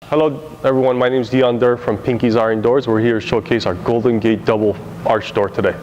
Hello everyone, my name is Dion Durr from Pinky's Iron Doors. We're here to showcase our Golden Gate double arch door today.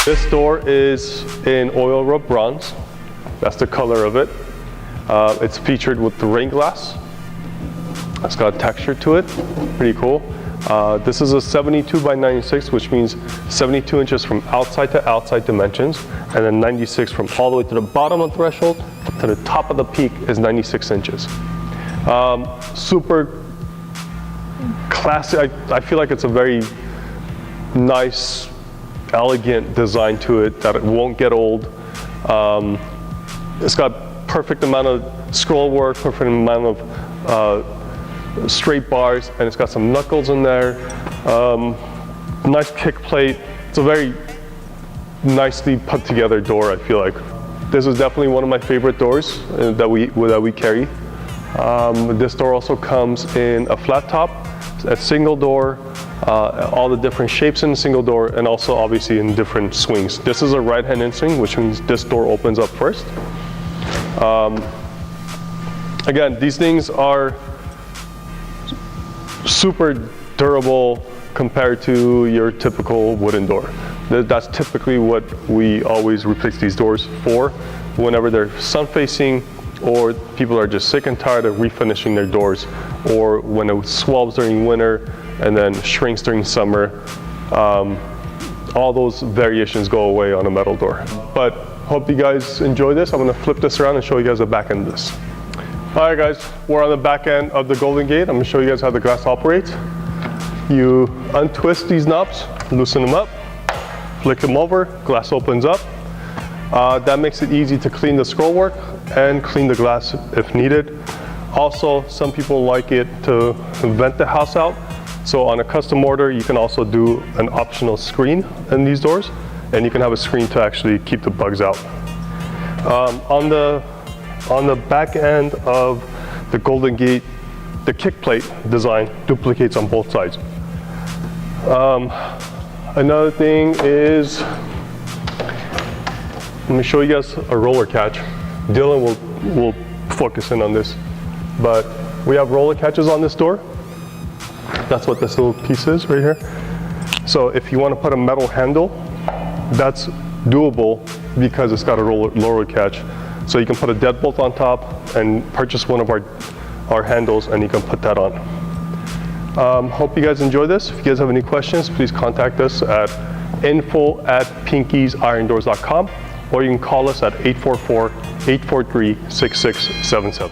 This door is in oil rub bronze. That's the color of it. It's featured with the rain glass. It's got texture to it, pretty cool. This is a 72 by 96, which means 72 inches from outside to outside dimensions, and then 96 from all the way to the bottom of the threshold to the top of the peak is 96 inches. Super classic. I feel like it's a very nice, elegant design to it that it won't get old. It's got perfect amount of scroll work, perfect amount of straight bars, and it's got some knuckles in there. Nice kick plate. It's a very nicely put together door, I feel like. This is definitely one of my favorite doors that we carry. This door also comes in a flat top, a single door, all the different shapes in a single door, and also obviously in different swings. This is a right-hand in swing, which means this door opens up first. Again, these things are super durable compared to your typical wooden door. That's typically what we always replace these doors for whenever they're sun-facing, or people are just sick and tired of refinishing their doors, or when it swells during winter and then shrinks during summer. All those variations go away on a metal door. But hope you guys enjoy this. I'm gonna flip this around and show you guys the back end of this. All right guys, we're on the back end of the Golden Gate. I'm gonna show you guys how the glass operates. You untwist these knobs, loosen them up, flick them over, glass opens up. That makes it easy to clean the scroll work and clean the glass if needed. Also, some people like it to vent the house out. So on a custom order, you can also do an optional screen in these doors, and you can have a screen to actually keep the bugs out. On the back end of the Golden Gate, the kick plate design duplicates on both sides. Another thing is, let me show you guys a roller catch. Dylan will focus in on this, but we have roller catches on this door. That's what this little piece is right here. So if you want to put a metal handle, that's doable because it's got a roller catch. So you can put a deadbolt on top and purchase one of our handles, and you can put that on. Hope you guys enjoy this. If you guys have any questions, please contact us at info@pinkysirondoors.com, or you can call us at 844-843-6677.